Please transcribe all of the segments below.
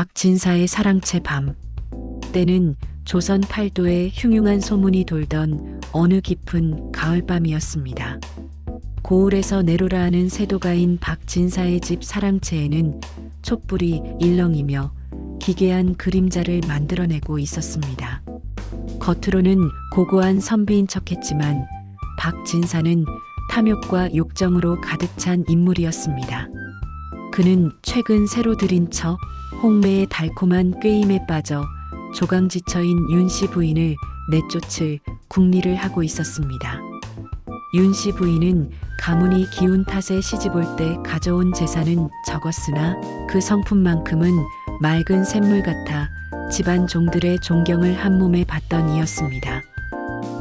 박진사의 사랑채 밤. 때는 조선 팔도에 흉흉한 소문이 돌던 어느 깊은 가을밤이었습니다. 고을에서 내로라 하는 세도가인 박진사의 집 사랑채에는 촛불이 일렁이며 기괴한 그림자를 만들어내고 있었습니다. 겉으로는 고고한 선비인 척했지만 박진사는 탐욕과 욕정으로 가득 찬 인물이었습니다. 그는 최근 새로 들인 척 홍매의 달콤한 꾀임에 빠져 조강지처인 윤씨 부인을 내쫓을 궁리를 하고 있었습니다. 윤씨 부인은 가문이 기운 탓에 시집올 때 가져온 재산은 적었으나 그 성품만큼은 맑은 샘물 같아 집안 종들의 존경을 한 몸에 받던 이였습니다.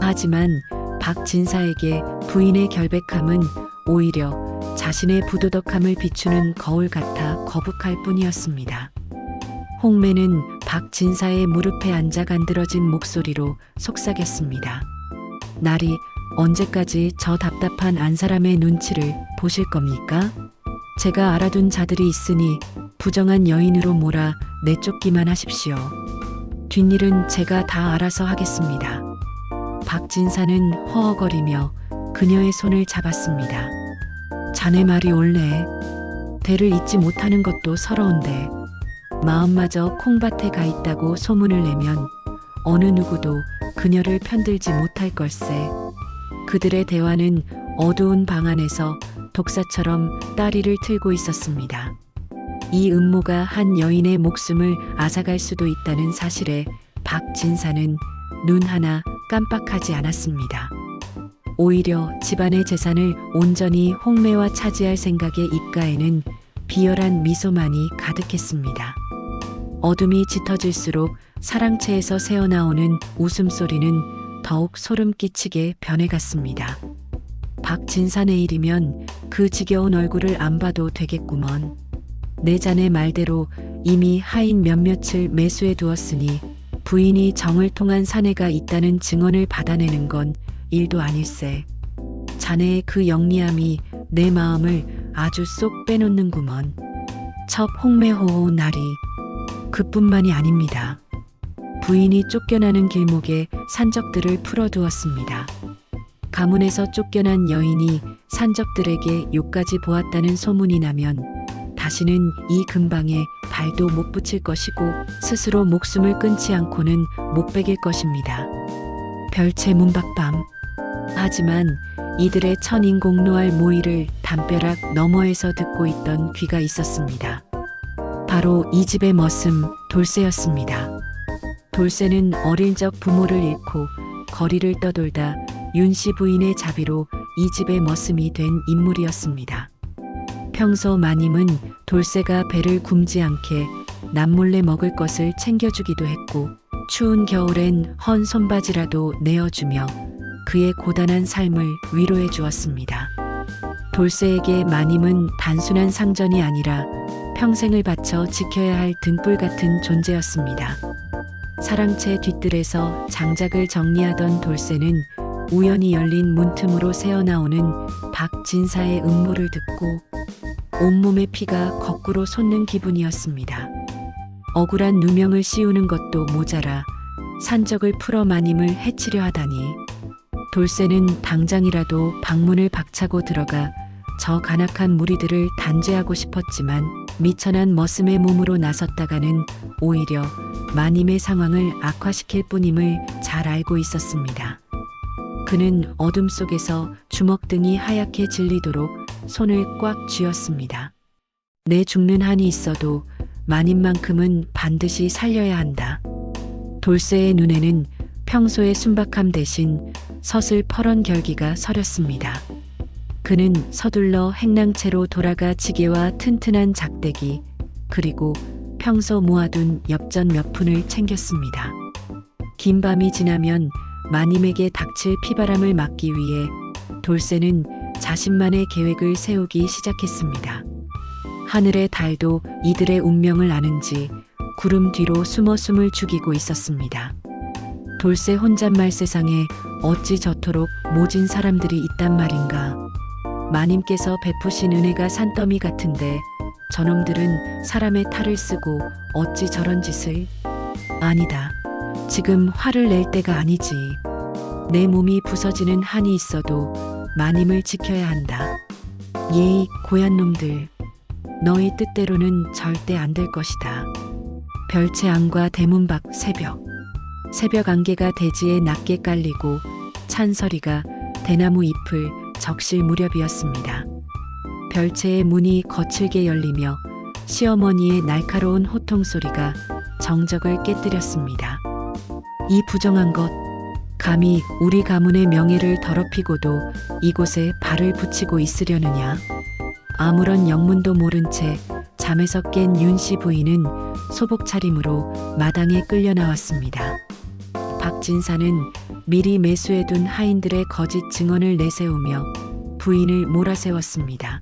하지만 박진사에게 부인의 결백함은 오히려 자신의 부도덕함을 비추는 거울 같아 거북할 뿐이었습니다. 홍매는 박진사의 무릎에 앉아 간드러진 목소리로 속삭였습니다. 날이 언제까지 저 답답한 안사람의 눈치를 보실 겁니까? 제가 알아둔 자들이 있으니 부정한 여인으로 몰아 내쫓기만 하십시오. 뒷일은 제가 다 알아서 하겠습니다. 박진사는 허허거리며 그녀의 손을 잡았습니다. 자네 말이 옳네. 대를 잊지 못하는 것도 서러운데 마음마저 콩밭에 가 있다고 소문을 내면 어느 누구도 그녀를 편들지 못할 걸세. 그들의 대화는 어두운 방 안에서 독사처럼 따리를 틀고 있었습니다. 이 음모가 한 여인의 목숨을 앗아갈 수도 있다는 사실에 박진사는 눈 하나 깜빡하지 않았습니다. 오히려 집안의 재산을 온전히 홍매와 차지할 생각에 입가에는 비열한 미소만이 가득했습니다. 어둠이 짙어질수록 사랑채에서 새어나오는 웃음소리는 더욱 소름 끼치게 변해갔습니다. 박진사 내일이면 그 지겨운 얼굴을 안 봐도 되겠구먼. 내 자네 말대로 이미 하인 몇몇을 매수해 두었으니 부인이 정을 통한 사내가 있다는 증언을 받아내는 건 일도 아닐세. 자네의 그 영리함이 내 마음을 아주 쏙 빼놓는구먼. 첩 홍매호호 날이 그뿐만이 아닙니다. 부인이 쫓겨나는 길목에 산적들을 풀어두었습니다. 가문에서 쫓겨난 여인이 산적들에게 욕까지 보았다는 소문이 나면 다시는 이 근방에 발도 못 붙일 것이고 스스로 목숨을 끊지 않고는 못 베길 것입니다. 별채 문밖밤. 하지만 이들의 천인공노할 모의를 담벼락 너머에서 듣고 있던 귀가 있었습니다. 바로 이 집의 머슴 돌쇠였습니다. 돌쇠는 어릴 적 부모를 잃고 거리를 떠돌다 윤씨 부인의 자비로 이 집의 머슴이 된 인물이었습니다. 평소 마님은 돌쇠가 배를 굶지 않게 남몰래 먹을 것을 챙겨주기도 했고 추운 겨울엔 헌 손바지라도 내어주며 그의 고단한 삶을 위로해 주었습니다. 돌쇠에게 마님은 단순한 상전이 아니라 평생을 바쳐 지켜야 할 등불 같은 존재였습니다. 사랑채 뒷뜰에서 장작을 정리하던 돌쇠는 우연히 열린 문틈으로 새어나오는 박진사의 음모를 듣고 온몸의 피가 거꾸로 솟는 기분이었습니다. 억울한 누명을 씌우는 것도 모자라 산적을 풀어 마님을 해치려 하다니. 돌쇠는 당장이라도 방문을 박차고 들어가 저 간악한 무리들을 단죄하고 싶었지만 미천한 머슴의 몸으로 나섰다가는 오히려 마님의 상황을 악화시킬 뿐임을 잘 알고 있었습니다. 그는 어둠 속에서 주먹등이 하얗게 질리도록 손을 꽉 쥐었습니다. 내 죽는 한이 있어도 마님만큼은 반드시 살려야 한다. 돌쇠의 눈에는 평소의 순박함 대신 서슬퍼런 결기가 서렸습니다. 그는 서둘러 행랑채로 돌아가 지게와 튼튼한 작대기 그리고 평소 모아둔 엽전 몇 푼을 챙겼습니다. 긴 밤이 지나면 마님에게 닥칠 피바람을 막기 위해 돌쇠는 자신만의 계획을 세우기 시작했습니다. 하늘의 달도 이들의 운명을 아는지 구름 뒤로 숨어 숨을 죽이고 있었습니다. 돌쇠 혼잣말 세상에 어찌 저토록 모진 사람들이 있단 말인가. 마님께서 베푸신 은혜가 산더미 같은데 저놈들은 사람의 탈을 쓰고 어찌 저런 짓을? 아니다. 지금 화를 낼 때가 아니지. 내 몸이 부서지는 한이 있어도 마님을 지켜야 한다. 예이 고얀 놈들. 너희 뜻대로는 절대 안 될 것이다. 별채 안과 대문 밖 새벽. 새벽 안개가 대지에 낮게 깔리고 찬서리가 대나무 잎을 적실 무렵이었습니다. 별채의 문이 거칠게 열리며 시어머니의 날카로운 호통 소리가 정적을 깨뜨렸습니다. 이 부정한 것, 감히 우리 가문의 명예를 더럽히고도 이곳에 발을 붙이고 있으려느냐? 아무런 영문도 모른 채 잠에서 깬 윤씨 부인은 소복 차림으로 마당에 끌려 나왔습니다. 박진사는 미리 매수해둔 하인들의 거짓 증언을 내세우며 부인을 몰아세웠습니다.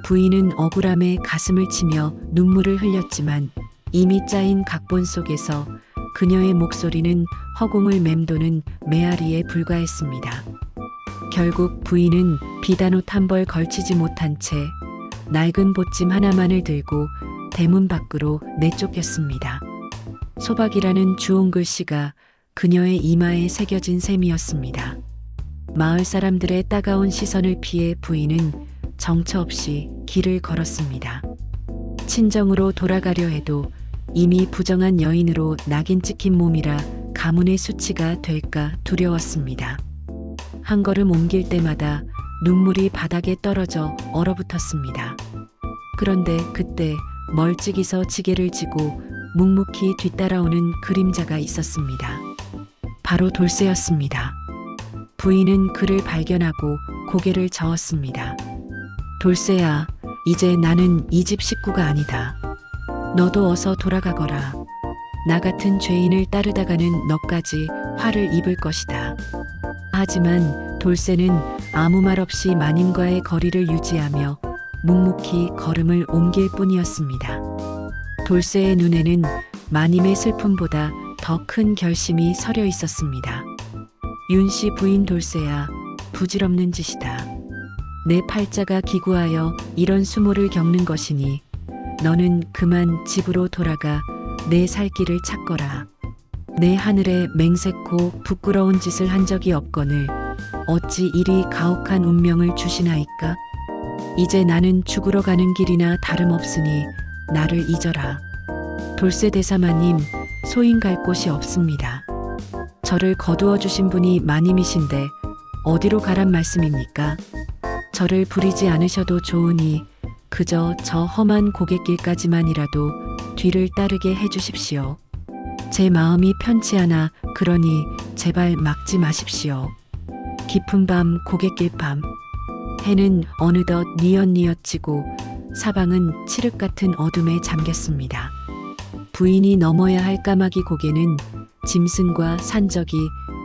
부인은 억울함에 가슴을 치며 눈물을 흘렸지만 이미 짜인 각본 속에서 그녀의 목소리는 허공을 맴도는 메아리에 불과했습니다. 결국 부인은 비단옷 한 벌 걸치지 못한 채 낡은 보찜 하나만을 들고 대문 밖으로 내쫓겼습니다. 소박이라는 주홍 글씨가 그녀의 이마에 새겨진 셈이었습니다. 마을 사람들의 따가운 시선을 피해 부인은 정처 없이 길을 걸었습니다. 친정으로 돌아가려 해도 이미 부정한 여인으로 낙인 찍힌 몸이라 가문의 수치가 될까 두려웠습니다. 한 걸음 옮길 때마다 눈물이 바닥에 떨어져 얼어붙었습니다. 그런데 그때 멀찍이서 지게를 지고 묵묵히 뒤따라오는 그림자가 있었습니다. 바로 돌쇠였습니다. 부인은 그를 발견하고 고개를 저었습니다. 돌쇠야, 이제 나는 이 집 식구가 아니다. 너도 어서 돌아가거라. 나 같은 죄인을 따르다가는 너까지 화를 입을 것이다. 하지만 돌쇠는 아무 말 없이 마님과의 거리를 유지하며 묵묵히 걸음을 옮길 뿐이었습니다. 돌쇠의 눈에는 마님의 슬픔보다 더 큰 결심이 서려 있었습니다. 윤씨 부인 돌쇠야, 부질없는 짓이다. 내 팔자가 기구하여 이런 수모를 겪는 것이니 너는 그만 집으로 돌아가 내 살 길을 찾거라. 내 하늘에 맹세코 부끄러운 짓을 한 적이 없거늘 어찌 이리 가혹한 운명을 주시나이까? 이제 나는 죽으러 가는 길이나 다름없으니 나를 잊어라. 돌쇠 대사마님, 소인 갈 곳이 없습니다. 저를 거두어 주신 분이 마님이신데 어디로 가란 말씀입니까? 저를 부리지 않으셔도 좋으니 그저 저 험한 고갯길까지만이라도 뒤를 따르게 해주십시오. 제 마음이 편치 않아 그러니 제발 막지 마십시오. 깊은 밤 고갯길 밤. 해는 어느덧 뉘엿뉘엿 지고 사방은 칠흑 같은 어둠에 잠겼습니다. 부인이 넘어야 할 까마귀 고개는 짐승과 산적이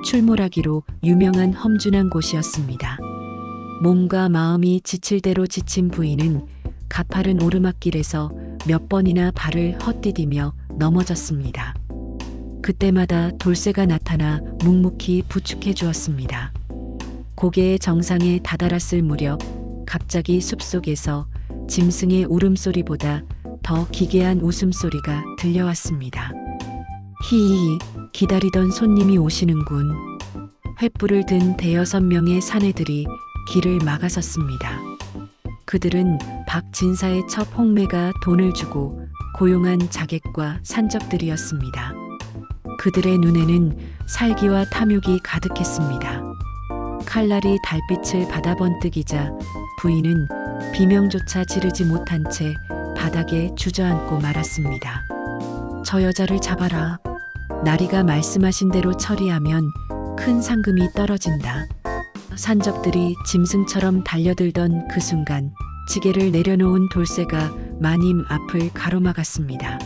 출몰하기로 유명한 험준한 곳이었습니다. 몸과 마음이 지칠 대로 지친 부인은 가파른 오르막길에서 몇 번이나 발을 헛디디며 넘어졌습니다. 그때마다 돌쇠가 나타나 묵묵히 부축해 주었습니다. 고개의 정상에 다다랐을 무렵 갑자기 숲속에서 짐승의 울음소리보다 더 기괴한 웃음소리가 들려왔습니다. 히히, 기다리던 손님이 오시는군. 횃불을 든 대여섯 명의 사내들이 길을 막아섰습니다. 그들은 박진사의 첩 홍매가 돈을 주고 고용한 자객과 산적들이었습니다. 그들의 눈에는 살기와 탐욕이 가득했습니다. 칼날이 달빛을 받아 번뜩이자 부인은 비명조차 지르지 못한 채 바닥에 주저앉고 말았습니다. 저 여자를 잡아라. 나리가 말씀하신 대로 처리하면 큰 상금이 떨어진다. 산적들이 짐승처럼 달려들던 그 순간 지게를 내려놓은 돌쇠가 마님 앞을 가로막았습니다.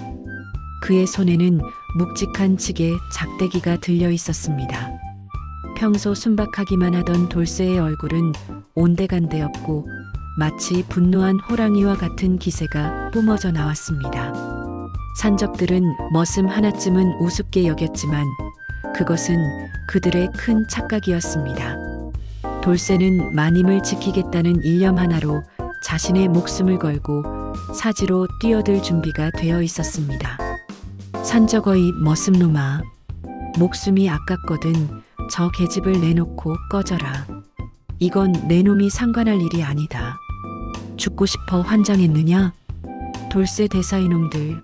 그의 손에는 묵직한 지게 작대기가 들려 있었습니다. 평소 순박하기만 하던 돌쇠의 얼굴은 온데간데 없고 마치 분노한 호랑이와 같은 기세가 뿜어져 나왔습니다. 산적들은 머슴 하나쯤은 우습게 여겼지만 그것은 그들의 큰 착각이었습니다. 돌쇠는 마님을 지키겠다는 일념 하나로 자신의 목숨을 걸고 사지로 뛰어들 준비가 되어 있었습니다. 산적어이 머슴놈아. 목숨이 아깝거든 저 계집을 내놓고 꺼져라. 이건 내 놈이 상관할 일이 아니다. 죽고 싶어 환장했느냐? 돌쇠 대사 이놈들.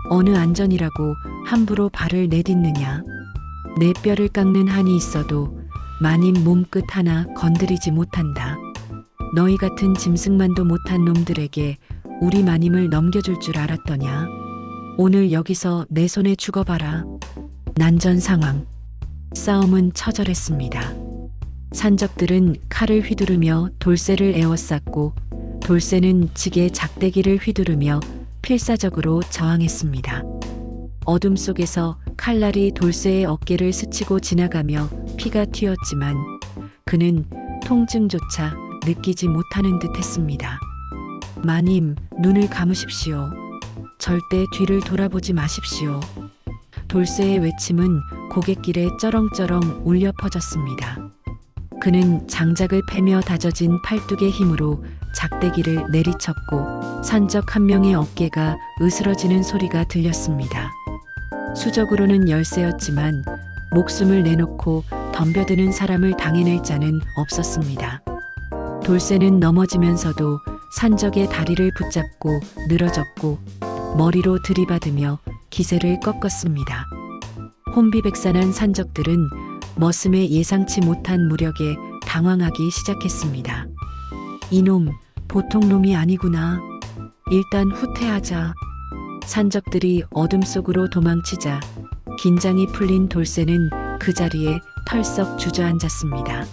어느 안전이라고 함부로 발을 내딛느냐? 내 뼈를 깎는 한이 있어도 마님 몸끝 하나 건드리지 못한다. 너희 같은 짐승만도 못한 놈들에게 우리 마님을 넘겨줄 줄 알았더냐? 오늘 여기서 내 손에 죽어봐라. 난전 상황. 싸움은 처절했습니다. 산적들은 칼을 휘두르며 돌쇠를 에워쌌고 돌쇠는 직에 작대기를 휘두르며 필사적으로 저항했습니다. 어둠 속에서 칼날이 돌쇠의 어깨를 스치고 지나가며 피가 튀었지만 그는 통증조차 느끼지 못하는 듯 했습니다. 마님, 눈을 감으십시오. 절대 뒤를 돌아보지 마십시오. 돌쇠의 외침은 고갯길에 쩌렁쩌렁 울려 퍼졌습니다. 그는 장작을 패며 다져진 팔뚝의 힘으로 작대기를 내리쳤고 산적 한 명의 어깨가 으스러지는 소리가 들렸습니다. 수적으로는 열세였지만 목숨을 내놓고 덤벼드는 사람을 당해낼 자는 없었습니다. 돌쇠는 넘어지면서도 산적의 다리를 붙잡고 늘어졌고 머리로 들이받으며 기세를 꺾었습니다. 혼비백산한 산적들은 머슴의 예상치 못한 무력에 당황하기 시작했습니다. 이놈, 보통 놈이 아니구나. 일단 후퇴하자. 산적들이 어둠 속으로 도망치자 긴장이 풀린 돌쇠는 그 자리에 털썩 주저앉았습니다.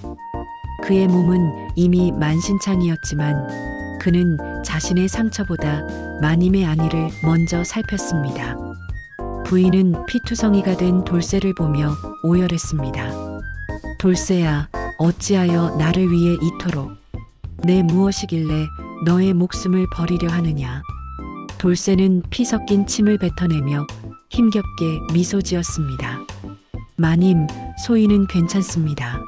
그의 몸은 이미 만신창이었지만 그는 자신의 상처보다 마님의 안위를 먼저 살폈습니다. 부인은 피투성이가 된 돌쇠를 보며 오열했습니다. 돌쇠야, 어찌하여 나를 위해 이토록 내 무엇이길래 너의 목숨을 버리려 하느냐. 돌쇠는 피 섞인 침을 뱉어내며 힘겹게 미소 지었습니다. 마님, 소인은 괜찮습니다.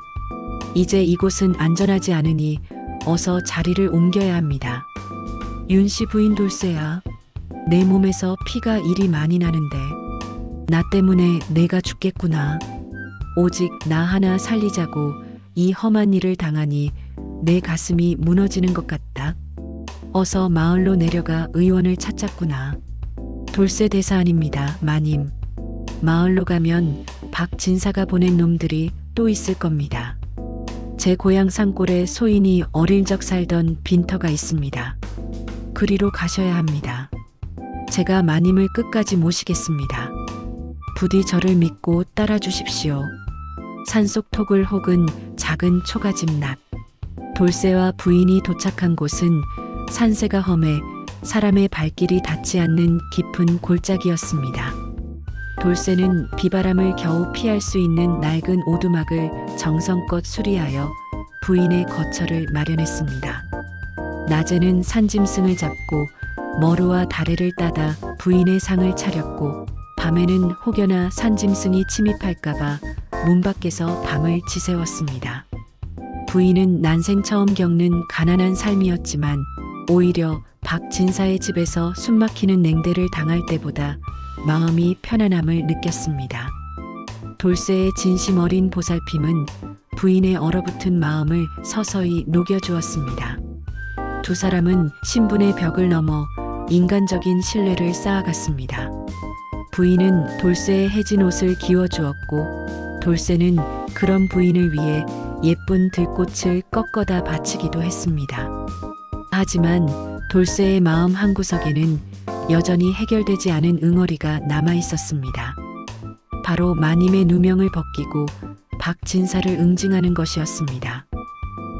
이제 이곳은 안전하지 않으니 어서 자리를 옮겨야 합니다. 윤씨 부인 돌쇠야, 내 몸에서 피가 이리 많이 나는데 나 때문에 내가 죽겠구나. 오직 나 하나 살리자고 이 험한 일을 당하니 내 가슴이 무너지는 것 같다. 어서 마을로 내려가 의원을 찾자꾸나. 돌쇠 대사 아닙니다, 마님. 마을로 가면 박 진사가 보낸 놈들이 또 있을 겁니다. 제 고향 산골에 소인이 어릴 적 살던 빈터가 있습니다. 그리로 가셔야 합니다. 제가 마님을 끝까지 모시겠습니다. 부디 저를 믿고 따라 주십시오. 산속 토굴 혹은 작은 초가집낫. 돌쇠와 부인이 도착한 곳은 산세가 험해 사람의 발길이 닿지 않는 깊은 골짜기였습니다. 돌쇠는 비바람을 겨우 피할 수 있는 낡은 오두막을 정성껏 수리하여 부인의 거처를 마련했습니다. 낮에는 산짐승을 잡고 머루와 다래를 따다 부인의 상을 차렸고 밤에는 혹여나 산짐승이 침입할까봐 문 밖에서 밤을 지새웠습니다. 부인은 난생 처음 겪는 가난한 삶이었지만 오히려 박 진사의 집에서 숨막히는 냉대를 당할 때보다 마음이 편안함을 느꼈습니다. 돌쇠의 진심 어린 보살핌은 부인의 얼어붙은 마음을 서서히 녹여주었습니다. 두 사람은 신분의 벽을 넘어 인간적인 신뢰를 쌓아갔습니다. 부인은 돌쇠의 해진 옷을 기워주었고 돌쇠는 그런 부인을 위해 예쁜 들꽃을 꺾어다 바치기도 했습니다. 하지만 돌쇠의 마음 한구석에는 여전히 해결되지 않은 응어리가 남아 있었습니다. 바로 마님의 누명을 벗기고 박 진사를 응징하는 것이었습니다.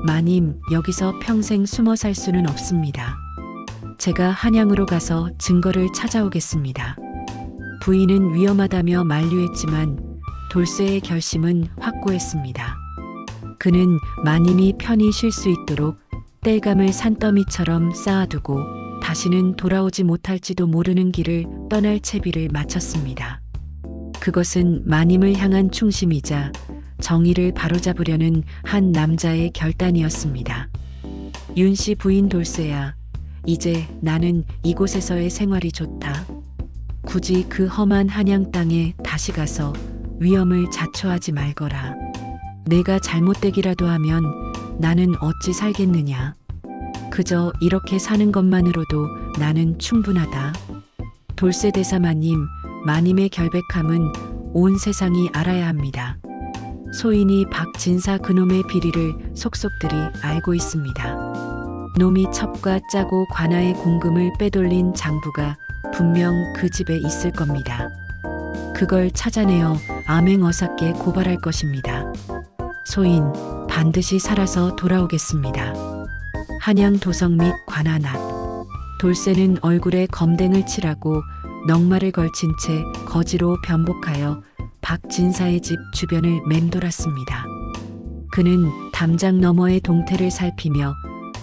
마님, 여기서 평생 숨어 살 수는 없습니다. 제가 한양으로 가서 증거를 찾아오겠습니다. 부인은 위험하다며 만류했지만 돌쇠의 결심은 확고했습니다. 그는 마님이 편히 쉴 수 있도록 땔감을 산더미처럼 쌓아두고 다시는 돌아오지 못할지도 모르는 길을 떠날 채비를 마쳤습니다. 그것은 마님을 향한 충심이자 정의를 바로잡으려는 한 남자의 결단이었습니다. 윤씨 부인 돌쇠야, 이제 나는 이곳에서의 생활이 좋다. 굳이 그 험한 한양 땅에 다시 가서 위험을 자초하지 말거라. 내가 잘못되기라도 하면 나는 어찌 살겠느냐. 그저 이렇게 사는 것만으로도 나는 충분하다. 돌쇠대사마님, 마님의 결백함은 온 세상이 알아야 합니다. 소인이 박진사 그놈의 비리를 속속들이 알고 있습니다. 놈이 첩과 짜고 관아의 공금을 빼돌린 장부가 분명 그 집에 있을 겁니다. 그걸 찾아내어 암행어사께 고발할 것입니다. 소인, 반드시 살아서 돌아오겠습니다. 한양 도성 및 관아 낮. 돌쇠는 얼굴에 검댕을 칠하고 넉마를 걸친 채 거지로 변복하여 박진사의 집 주변을 맴돌았습니다. 그는 담장 너머의 동태를 살피며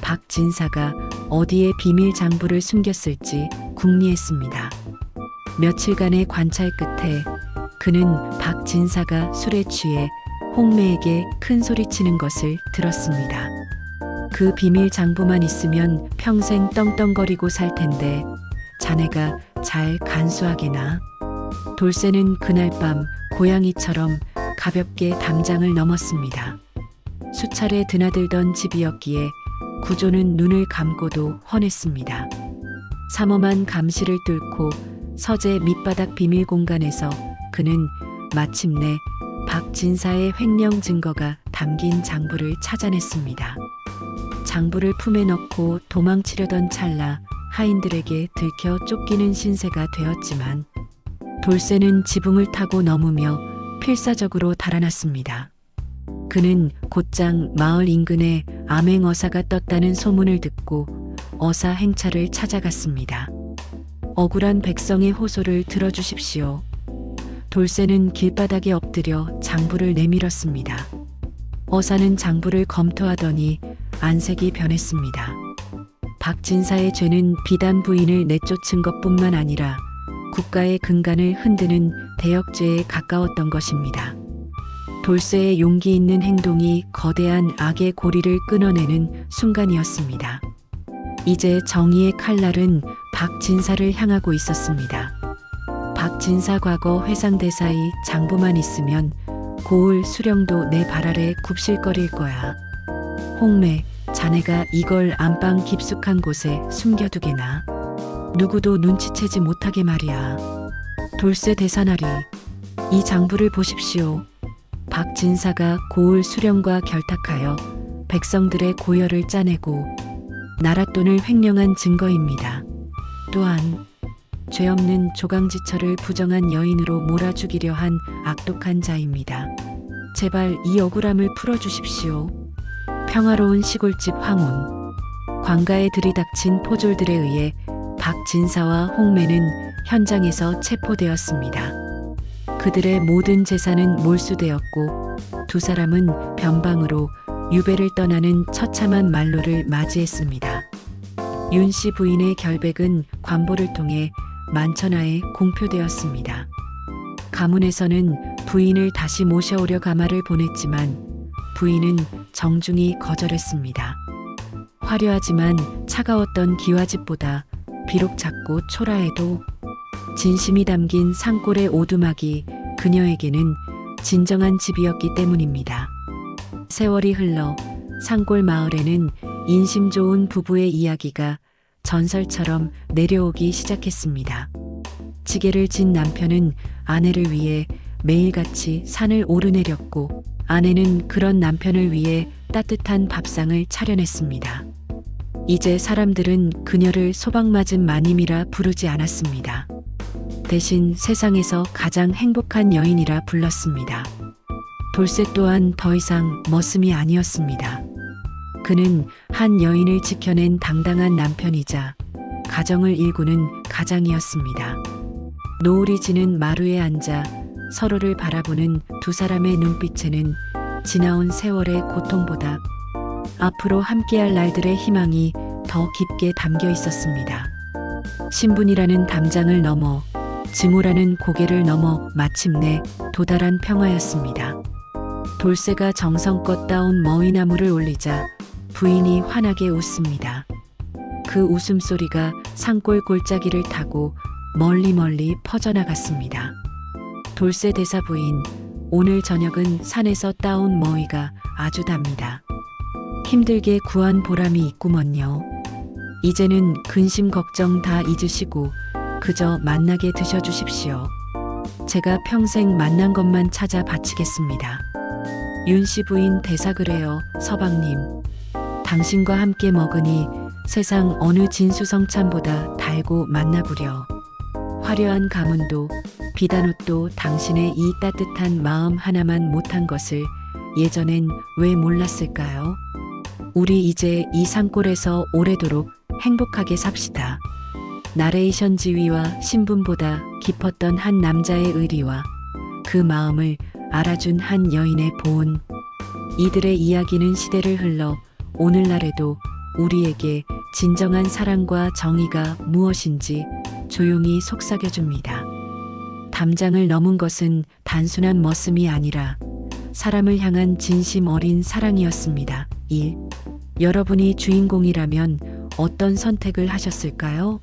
박진사가 어디에 비밀 장부를 숨겼을지 궁리했습니다. 며칠간의 관찰 끝에 그는 박진사가 술에 취해 홍매에게 큰 소리치는 것을 들었습니다. 그 비밀 장부만 있으면 평생 떵떵거리고 살 텐데 자네가 잘 간수하게나. 돌쇠는 그날 밤 고양이처럼 가볍게 담장을 넘었습니다. 수차례 드나들던 집이었기에 구조는 눈을 감고도 훤했습니다. 삼엄한 감시를 뚫고 서재 밑바닥 비밀 공간에서 그는 마침내 박진사의 횡령 증거가 담긴 장부를 찾아냈습니다. 장부를 품에 넣고 도망치려던 찰나 하인들에게 들켜 쫓기는 신세가 되었지만 돌쇠는 지붕을 타고 넘으며 필사적으로 달아났습니다. 그는 곧장 마을 인근에 암행어사가 떴다는 소문을 듣고 어사 행차를 찾아갔습니다. 억울한 백성의 호소를 들어주십시오. 돌쇠는 길바닥에 엎드려 장부를 내밀었습니다. 어사는 장부를 검토하더니 안색이 변했습니다. 박진사의 죄는 비단 부인을 내쫓은 것뿐만 아니라 국가의 근간을 흔드는 대역죄에 가까웠던 것입니다. 돌쇠의 용기 있는 행동이 거대한 악의 고리를 끊어내는 순간이었습니다. 이제 정의의 칼날은 박진사를 향하고 있었습니다. 박진사 과거 회상대사의 장부만 있으면 고을 수령도 내 발 아래 굽실거릴 거야. 홍매, 자네가 이걸 안방 깊숙한 곳에 숨겨두게나. 누구도 눈치채지 못하게 말이야. 돌쇠 대사나리, 이 장부를 보십시오. 박진사가 고을 수령과 결탁하여 백성들의 고열을 짜내고 나랏돈을 횡령한 증거입니다. 또한 죄 없는 조강지처를 부정한 여인으로 몰아죽이려 한 악독한 자입니다. 제발 이 억울함을 풀어주십시오. 평화로운 시골집 황혼. 관가에 들이닥친 포졸들에 의해 박진사와 홍매는 현장에서 체포되었습니다. 그들의 모든 재산은 몰수되었고 두 사람은 변방으로 유배를 떠나는 처참한 말로를 맞이했습니다. 윤씨 부인의 결백은 관보를 통해 만천하에 공표되었습니다. 가문에서는 부인을 다시 모셔오려 가마를 보냈지만 부인은 정중히 거절했습니다. 화려하지만 차가웠던 기와집보다 비록 작고 초라해도 진심이 담긴 산골의 오두막이 그녀에게는 진정한 집이었기 때문입니다. 세월이 흘러 산골 마을에는 인심 좋은 부부의 이야기가 전설처럼 내려오기 시작했습니다. 지게를 진 남편은 아내를 위해 매일같이 산을 오르내렸고 아내는 그런 남편을 위해 따뜻한 밥상을 차려냈습니다. 이제 사람들은 그녀를 소박맞은 마님이라 부르지 않았습니다. 대신 세상에서 가장 행복한 여인이라 불렀습니다. 돌쇠 또한 더 이상 머슴이 아니었습니다. 그는 한 여인을 지켜낸 당당한 남편이자 가정을 일구는 가장이었습니다. 노을이 지는 마루에 앉아 서로를 바라보는 두 사람의 눈빛에는 지나온 세월의 고통보다 앞으로 함께할 날들의 희망이 더 깊게 담겨 있었습니다. 신분이라는 담장을 넘어 증오라는 고개를 넘어 마침내 도달한 평화였습니다. 돌쇠가 정성껏 따온 머위나무를 올리자 부인이 환하게 웃습니다. 그 웃음소리가 산골 골짜기를 타고 멀리 퍼져나갔습니다. 돌쇠 대사 부인, 오늘 저녁은 산에서 따온 머위가 아주 답니다. 힘들게 구한 보람이 있구먼요. 이제는 근심 걱정 다 잊으시고 그저 만나게 드셔주십시오. 제가 평생 만난 것만 찾아 바치겠습니다. 윤씨 부인 대사 그래요, 서방님. 당신과 함께 먹으니 세상 어느 진수성찬보다 달고 맛나구려. 화려한 가문도 비단옷도 당신의 이 따뜻한 마음 하나만 못한 것을 예전엔 왜 몰랐을까요? 우리 이제 이 산골에서 오래도록 행복하게 삽시다. 나레이션 지위와 신분보다 깊었던 한 남자의 의리와 그 마음을 알아준 한 여인의 보온. 이들의 이야기는 시대를 흘러 오늘날에도 우리에게 진정한 사랑과 정의가 무엇인지 조용히 속삭여줍니다. 담장을 넘은 것은 단순한 머슴이 아니라 사람을 향한 진심 어린 사랑이었습니다. 1. 여러분이 주인공이라면 어떤 선택을 하셨을까요?